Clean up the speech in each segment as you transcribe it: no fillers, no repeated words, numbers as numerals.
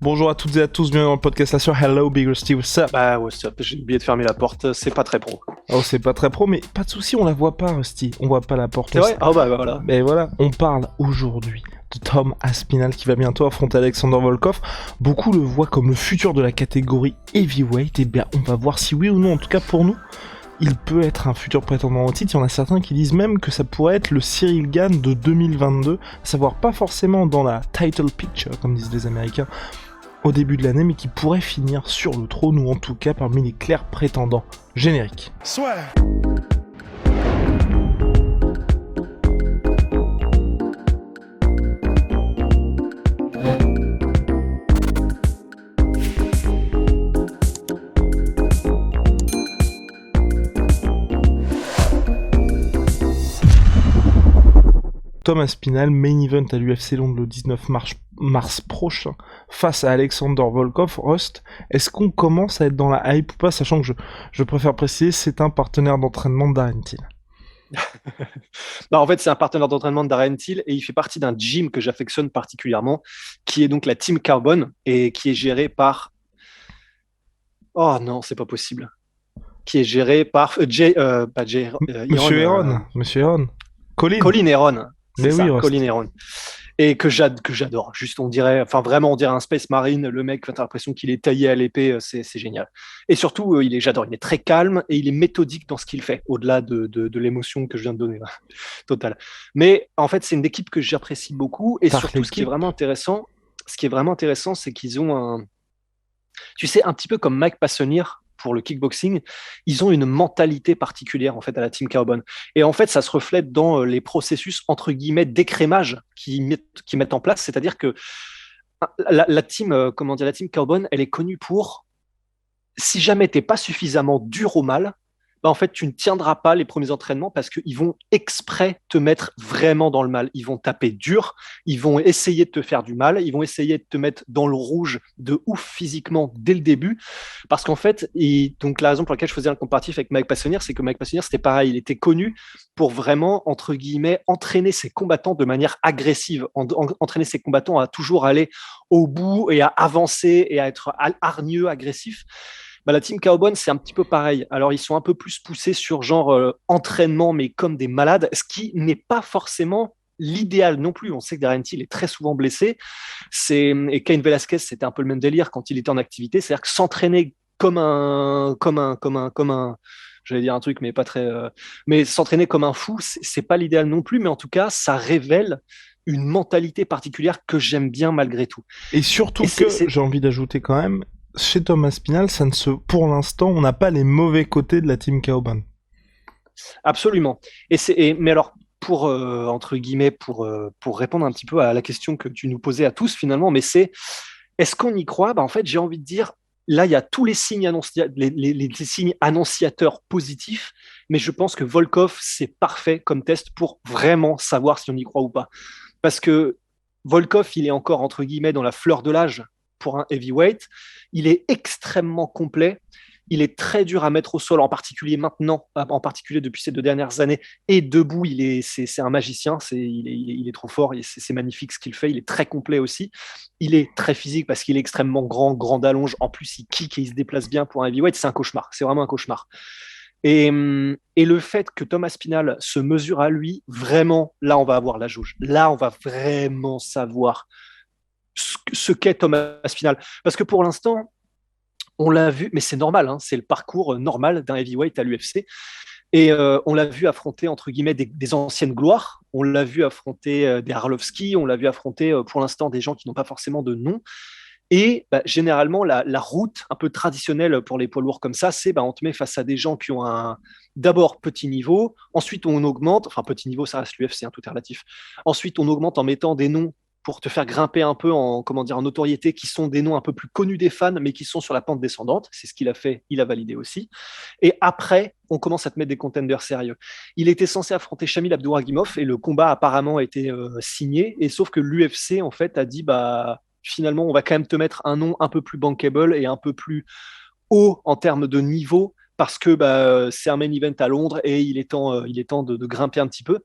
Bonjour à toutes et à tous, bienvenue dans le podcast là sur Hello Big Rusty, what's up? Bah ouais, stop, j'ai oublié de fermer la porte, c'est pas très pro. Oh, c'est pas très pro, mais pas de soucis, on la voit pas, Rusty. On voit pas la porte. C'est vrai? Ah bah voilà. Mais voilà, on parle aujourd'hui de Tom Aspinall qui va bientôt affronter Alexander Volkov. Beaucoup le voient comme le futur de la catégorie heavyweight. Et bien, on va voir si oui ou non, en tout cas pour nous, il peut être un futur prétendant au titre. Il y en a certains qui disent même que ça pourrait être le Cyril Gane de 2022, à savoir pas forcément dans la title picture, comme disent les Américains, au début de l'année, mais qui pourrait finir sur le trône, ou en tout cas parmi les clairs prétendants. Générique. Soit. Tom Aspinall, main event à l'UFC Londres le 19 mars prochain, face à Alexander Volkov. Rust, est-ce qu'on commence à être dans la hype ou pas, sachant que je préfère préciser, c'est un partenaire d'entraînement de Darren Till. Bah en fait, c'est un partenaire d'entraînement de Darren Till et il fait partie d'un gym que j'affectionne particulièrement, qui est donc la Team Carbon et qui est géré par... Oh non, c'est pas possible. Qui est géré par... Monsieur Heron, Monsieur Heron. Colin Heron. Mais C'est oui, ça, Rust. Colin Heron. Et que j'adore. Juste, on dirait, enfin vraiment, on dirait un Space Marine. Le mec, t'as l'impression qu'il est taillé à l'épée. C'est génial. Et surtout, j'adore. Il est très calme et il est méthodique dans ce qu'il fait, au-delà de l'émotion que je viens de donner. Total. Mais en fait, c'est une équipe que j'apprécie beaucoup. Et surtout, ce qui est vraiment intéressant, c'est qu'ils ont un, tu sais, un petit peu comme Mike Passonier pour le kickboxing, ils ont une mentalité particulière en fait à la Team Carbon. Et en fait, ça se reflète dans les processus entre guillemets d'écrémage qu'ils mettent en place. C'est-à-dire que la team, la Team Carbon, elle est connue pour, si jamais t'es pas suffisamment dur au mal, bah en fait, tu ne tiendras pas les premiers entraînements parce qu'ils vont exprès te mettre vraiment dans le mal. Ils vont taper dur, ils vont essayer de te faire du mal, ils vont essayer de te mettre dans le rouge de ouf physiquement dès le début. Parce qu'en fait, donc la raison pour laquelle je faisais un comparatif avec Mike Passonier, c'est que Mike Passonier, c'était pareil. Il était connu pour vraiment, entre guillemets, entraîner ses combattants de manière agressive, entraîner ses combattants à toujours aller au bout et à avancer et à être hargneux, agressif. Bah, la Team Carbone, c'est un petit peu pareil. Alors, ils sont un peu plus poussés sur genre entraînement, mais comme des malades, ce qui n'est pas forcément l'idéal non plus. On sait que Darren Till est très souvent blessé. Et Cain Velasquez, c'était un peu le même délire quand il était en activité. C'est-à-dire que s'entraîner j'allais dire un truc, mais pas très, mais s'entraîner comme un fou, c'est pas l'idéal non plus. Mais en tout cas, ça révèle une mentalité particulière que j'aime bien malgré tout. Et surtout j'ai envie d'ajouter quand même, chez Tom Aspinall, pour l'instant, on n'a pas les mauvais côtés de la Team Carbon. Absolument. Mais alors, pour entre guillemets, pour répondre un petit peu à la question que tu nous posais à tous finalement, mais est-ce qu'on y croit? Bah, en fait, j'ai envie de dire, là, il y a tous les signes les signes annonciateurs positifs, mais je pense que Volkov, c'est parfait comme test pour vraiment savoir si on y croit ou pas. Parce que Volkov, il est encore entre guillemets dans la fleur de l'âge pour un heavyweight. Il est extrêmement complet. Il est très dur à mettre au sol, en particulier maintenant, en particulier depuis ces 2 dernières années. Et debout, c'est un magicien. Il est trop fort. C'est magnifique ce qu'il fait. Il est très complet aussi. Il est très physique parce qu'il est extrêmement grand d'allonge. En plus, il kick et il se déplace bien pour un heavyweight. C'est un cauchemar. C'est vraiment un cauchemar. Et le fait que Tom Aspinall se mesure à lui, vraiment, là, on va avoir la jauge. Là, on va vraiment savoir ce qu'est Tom Aspinall. Parce que pour l'instant, on l'a vu, mais c'est normal, hein, c'est le parcours normal d'un heavyweight à l'UFC. Et on l'a vu affronter, entre guillemets, des anciennes gloires. On l'a vu affronter des Arlovski, on l'a vu affronter pour l'instant des gens qui n'ont pas forcément de nom. Et généralement, la route un peu traditionnelle pour les poids lourds comme ça, c'est on te met face à des gens qui ont d'abord petit niveau, ensuite on augmente, enfin petit niveau, ça reste l'UFC, hein, tout est relatif. Ensuite, on augmente en mettant des noms pour te faire grimper un peu en notoriété, qui sont des noms un peu plus connus des fans, mais qui sont sur la pente descendante. C'est ce qu'il a fait, il a validé aussi. Et après, on commence à te mettre des contenders sérieux. Il était censé affronter Shamil Abdouragimov et le combat apparemment a été signé. Et sauf que l'UFC en fait a dit finalement on va quand même te mettre un nom un peu plus bankable et un peu plus haut en termes de niveau parce que c'est un main event à Londres et il est temps de grimper un petit peu.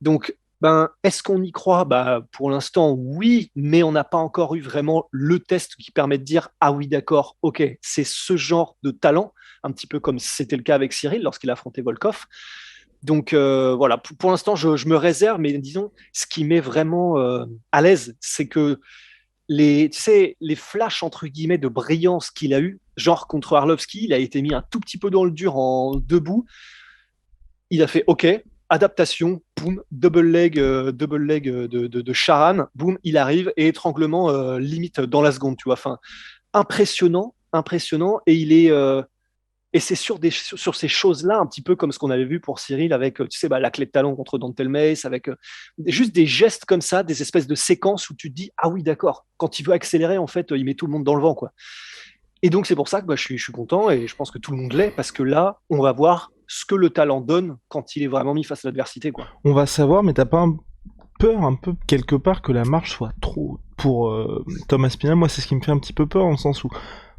Donc Ben, est-ce qu'on y croit? Bah, pour l'instant, oui, mais on n'a pas encore eu vraiment le test qui permet de dire, ah oui, d'accord, ok, c'est ce genre de talent, un petit peu comme c'était le cas avec Cyril lorsqu'il a affronté Volkov. Donc voilà, pour l'instant, je me réserve, mais disons, ce qui m'est vraiment à l'aise, c'est que tu sais, les flashs entre guillemets de brillance qu'il a eu, genre contre Arlovski, il a été mis un tout petit peu dans le dur en debout. Il a fait OK, adaptation, boum, double leg de Charan, boum, il arrive et étranglement limite dans la seconde, tu vois. Enfin, impressionnant, impressionnant, et il est et c'est sur ces choses-là, un petit peu comme ce qu'on avait vu pour Cyril avec, tu sais, bah, la clé de talon contre Dante Mace, avec juste des gestes comme ça, des espèces de séquences où tu te dis, ah oui, d'accord, quand il veut accélérer, en fait, il met tout le monde dans le vent, quoi. Et donc, c'est pour ça que bah, je suis content et je pense que tout le monde l'est, parce que là, on va voir ce que le talent donne quand il est vraiment mis face à l'adversité, quoi. On va savoir, mais t'as pas peur un peu quelque part que la marche soit trop pour Thomas Pinal? Moi, c'est ce qui me fait un petit peu peur, dans le sens où,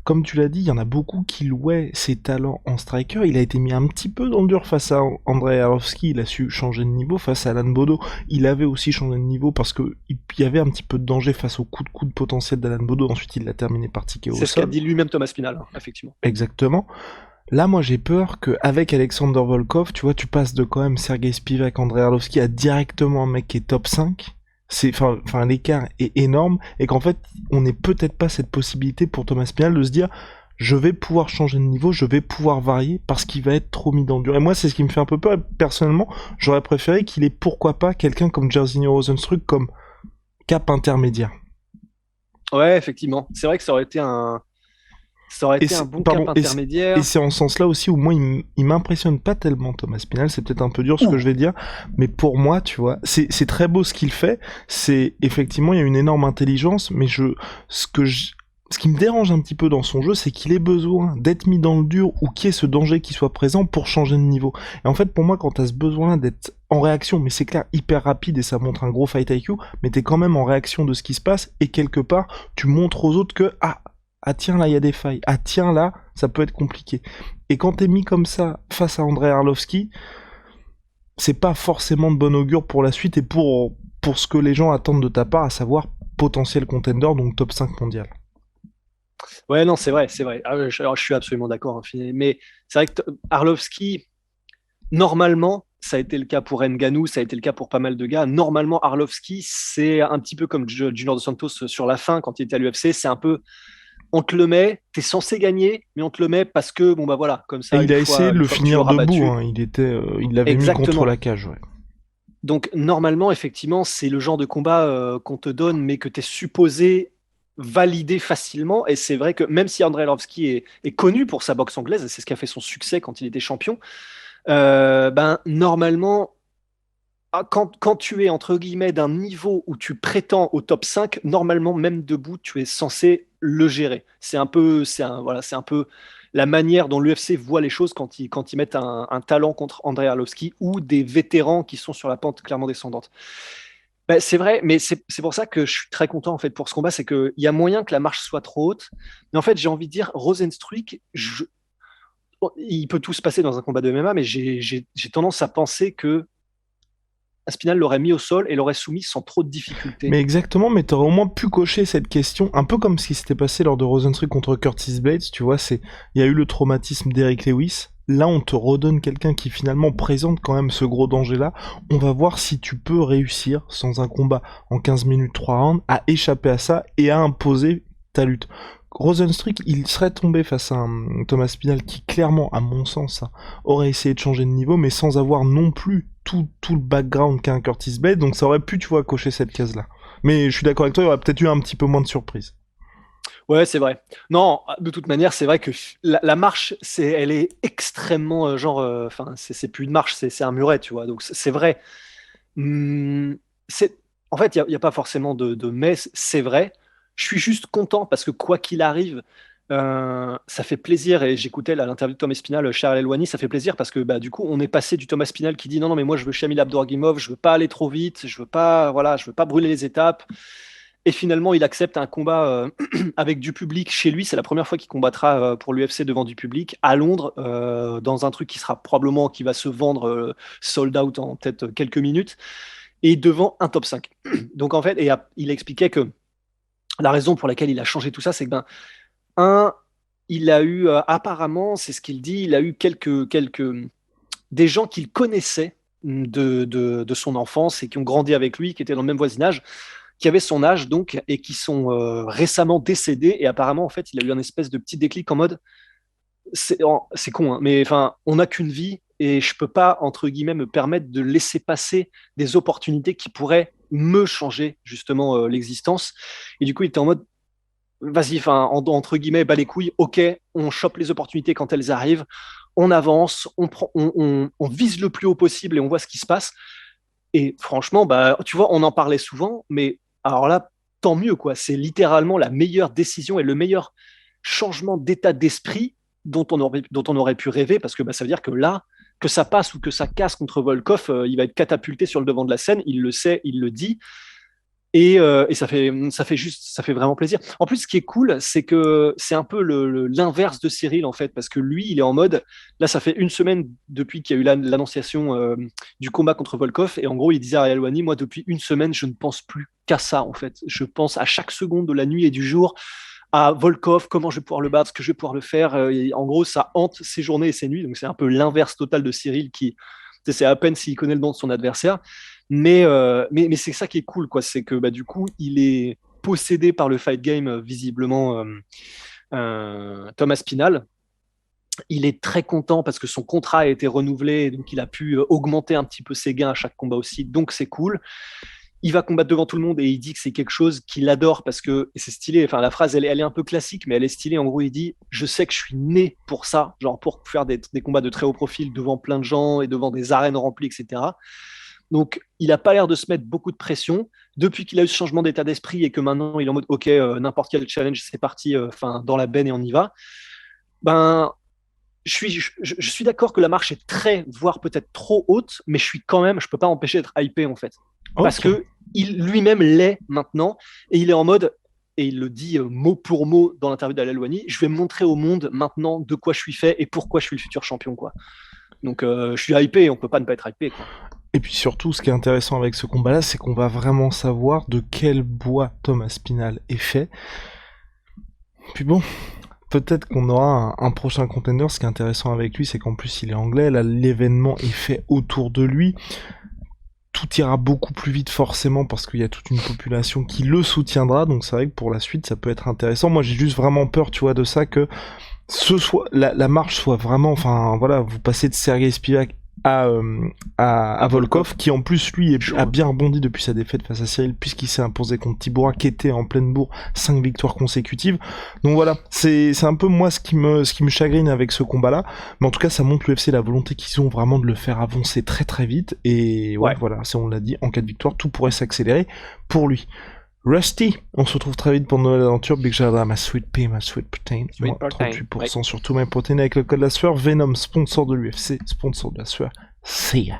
comme tu l'as dit, il y en a beaucoup qui louaient ses talents en striker. Il a été mis un petit peu dans le dur face à Andrei Arlovski. Il a su changer de niveau face à Alan Bodo. Il avait aussi changé de niveau parce que il y avait un petit peu de danger face au coup de coude potentiel d'Alan Bodo. Ensuite, il l'a terminé par ticket au C'est ce qu'a sol. dit lui-même Thomas Pinal, hein, effectivement. Exactement. Là, moi, j'ai peur qu'avec Alexander Volkov, tu vois, tu passes de quand même Sergei Spivak, Andrei Arlovski à directement un mec qui est top 5. Enfin, l'écart est énorme, et qu'en fait, on n'ait peut-être pas cette possibilité pour Thomas Pinal de se dire, je vais pouvoir changer de niveau, je vais pouvoir varier, parce qu'il va être trop mis dans le dur. Et moi, c'est ce qui me fait un peu peur, et personnellement, j'aurais préféré qu'il ait, pourquoi pas, quelqu'un comme Jairzinho Rozenstruik comme cap intermédiaire. Ouais, effectivement. C'est vrai que ça aurait Et été un bon pardon, cap et intermédiaire. c'est en ce sens-là aussi où moi il m'impressionne pas tellement Thomas Pinal, c'est peut-être un peu dur ce que Ouh. je vais dire, mais pour moi, tu vois, c'est très beau ce qu'il fait, c'est effectivement il y a une énorme intelligence, mais ce qui me dérange un petit peu dans son jeu, c'est qu'il ait besoin d'être mis dans le dur ou qu'il y ait ce danger qui soit présent pour changer de niveau. Et en fait, pour moi, quand t'as ce besoin d'être en réaction, mais c'est clair, hyper rapide et ça montre un gros fight IQ, mais t'es quand même en réaction de ce qui se passe et quelque part, tu montres aux autres que, ah tiens là il y a des failles, ah tiens là ça peut être compliqué. Et quand t'es mis comme ça face à Andrei Arlovski, c'est pas forcément de bon augure pour la suite et pour ce que les gens attendent de ta part, à savoir potentiel contender, donc top 5 mondial. Ouais, non, c'est vrai, c'est vrai. Ah, alors, je suis absolument d'accord, hein. Mais c'est vrai que Arlovski, normalement, ça a été le cas pour Ngannou, ça a été le cas pour pas mal de gars. Normalement, Arlovski, c'est un petit peu comme Junior Dos Santos sur la fin quand il était à l'UFC. C'est un peu, on te le met, t'es censé gagner, mais on te le met parce que, bon bah voilà, comme Et ça, il a essayé de une le fois que tu finir l'auras debout, battu. hein. Il l'avait mis contre Exactement. la cage, ouais. Donc, normalement, effectivement, c'est le genre de combat qu'on te donne, mais que tu es supposé valider facilement. Et c'est vrai que même si Andrei Arlovski est connu pour sa boxe anglaise, et c'est ce qui a fait son succès quand il était champion, ben, normalement, quand tu es entre guillemets d'un niveau où tu prétends au top 5, normalement, même debout, tu es censé le gérer. Voilà, c'est un peu la manière dont l'UFC voit les choses quand ils mettent un talent contre Andrei Arlovski ou des vétérans qui sont sur la pente clairement descendante. Ben, c'est vrai, mais c'est pour ça que je suis très content en fait pour ce combat, c'est qu'il y a moyen que la marche soit trop haute. Mais en fait, j'ai envie de dire, Rosenstruik, bon, il peut tout se passer dans un combat de MMA, mais j'ai tendance à penser que Aspinal l'aurait mis au sol et l'aurait soumis sans trop de difficultés. Mais exactement, mais t'aurais au moins pu cocher cette question, un peu comme ce qui s'était passé lors de Rosenstruik contre Curtis Blades, tu vois, il y a eu le traumatisme d'Eric Lewis, là on te redonne quelqu'un qui finalement présente quand même ce gros danger-là, on va voir si tu peux réussir, sans un combat en 15 minutes 3 rounds, à échapper à ça et à imposer ta lutte. Rosenstruik, il serait tombé face à un Thomas Pinal qui clairement, à mon sens, aurait essayé de changer de niveau, mais sans avoir non plus tout le background qu'a un Curtis Blade, donc ça aurait pu, tu vois, cocher cette case-là. Mais je suis d'accord avec toi, il y aurait peut-être eu un petit peu moins de surprise. Ouais, c'est vrai. Non, de toute manière, c'est vrai que la marche, elle est extrêmement enfin, c'est plus une marche, c'est un muret, tu vois. Donc c'est vrai. Hum, en fait, il y a pas forcément de mais, c'est vrai. Je suis juste content parce que quoi qu'il arrive, ça fait plaisir. Et j'écoutais l'interview de Thomas Spinal, Charles Elwani, ça fait plaisir parce que bah, du coup, on est passé du Thomas Spinal qui dit non, non, mais moi je veux Shamil Abdouragimov, je veux pas aller trop vite, je veux pas, voilà, je veux pas brûler les étapes. Et finalement, il accepte un combat avec du public chez lui. C'est la première fois qu'il combattra pour l'UFC devant du public à Londres, dans un truc qui sera probablement qui va se vendre sold out en peut-être quelques minutes. et devant un top 5. Donc en fait, il expliquait que la raison pour laquelle il a changé tout ça, c'est que il a eu apparemment, c'est ce qu'il dit, il a eu quelques des gens qu'il connaissait de son enfance et qui ont grandi avec lui, qui étaient dans le même voisinage, qui avaient son âge donc et qui sont récemment décédés. Et apparemment, en fait, il a eu un espèce de petit déclic en mode c'est con, hein, mais enfin, on n'a qu'une vie et je peux pas, entre guillemets, me permettre de laisser passer des opportunités qui pourraient me changer justement l'existence. Et du coup, il était en mode, vas-y, enfin, entre guillemets, bas les couilles, ok, on chope les opportunités quand elles arrivent, on avance, on vise le plus haut possible et on voit ce qui se passe. Et franchement, bah, tu vois, on en parlait souvent, mais alors là, tant mieux, quoi. C'est littéralement la meilleure décision et le meilleur changement d'état d'esprit dont on aurait pu rêver, parce que bah, ça veut dire que là, que ça passe ou que ça casse contre Volkov, il va être catapulté sur le devant de la scène, il le sait, il le dit, et ça fait vraiment plaisir. En plus, ce qui est cool, c'est que c'est un peu l'inverse de Cyril, en fait, parce que lui, il est en mode, là, ça fait une semaine depuis qu'il y a eu l'annonciation du combat contre Volkov, et en gros, il disait à Helwani, moi, depuis une semaine, je ne pense plus qu'à ça, en fait. Je pense à chaque seconde de la nuit et du jour, à Volkov, comment je vais pouvoir le battre, ce que je vais pouvoir le faire. Et en gros, ça hante ses journées et ses nuits, donc c'est un peu l'inverse total de Cyril qui, c'est à peine s'il connaît le nom de son adversaire. Mais c'est ça qui est cool, quoi. C'est que bah, du coup, il est possédé par le fight game, visiblement, Thomas Pinal. Il est très content parce que son contrat a été renouvelé, et donc il a pu augmenter un petit peu ses gains à chaque combat aussi, donc c'est cool. Il va combattre devant tout le monde et il dit que c'est quelque chose qu'il adore parce que et c'est stylé. Enfin, la phrase, elle est un peu classique, mais elle est stylée. En gros, il dit, je sais que je suis né pour ça, genre pour faire des combats de très haut profil devant plein de gens et devant des arènes remplies, etc. Donc, il n'a pas l'air de se mettre beaucoup de pression. Depuis qu'il a eu ce changement d'état d'esprit et que maintenant il est en mode, OK, n'importe quel challenge, c'est parti, dans la benne et on y va. Ben, je suis d'accord que la marche est très, voire peut-être trop haute, mais je suis quand même, je peux pas empêcher d'être hypé en fait. Parce Ok. que il lui-même l'est maintenant, et il est en mode, et il le dit mot pour mot dans l'interview d'Al-Alwani, je vais montrer au monde maintenant de quoi je suis fait et pourquoi je suis le futur champion, quoi. Donc je suis hypé, on peut pas ne pas être hypé, quoi. Et puis surtout, ce qui est intéressant avec ce combat-là, c'est qu'on va vraiment savoir de quel bois Thomas Spinal est fait. Puis bon, peut-être qu'on aura un prochain contender. Ce qui est intéressant avec lui, c'est qu'en plus il est anglais. Là, l'événement est fait autour de lui. Tout ira beaucoup plus vite forcément parce qu'il y a toute une population qui le soutiendra. Donc c'est vrai que pour la suite, ça peut être intéressant. Moi, j'ai juste vraiment peur, tu vois, de ça que la marche soit vraiment, enfin voilà, vous passez de Sergei Spivak à Volkov, qui en plus lui a bien rebondi depuis sa défaite face à Cyril, puisqu'il s'est imposé contre Tibura, qui était en pleine bourre, 5 victoires consécutives. Donc voilà, c'est un peu moi ce qui me chagrine avec ce combat-là, mais en tout cas ça montre l'UFC la volonté qu'ils ont vraiment de le faire avancer très très vite, et ouais. Voilà, si on l'a dit, en cas de victoire, tout pourrait s'accélérer pour lui. Rusty, on se retrouve très vite pour une nouvelle aventure. Big shout out à ma Sweet Pea, ma Sweet Protein. Moins 38% sur tout mes protéines avec le code de la sueur. Venom, sponsor de l'UFC, sponsor de la sueur. See ya.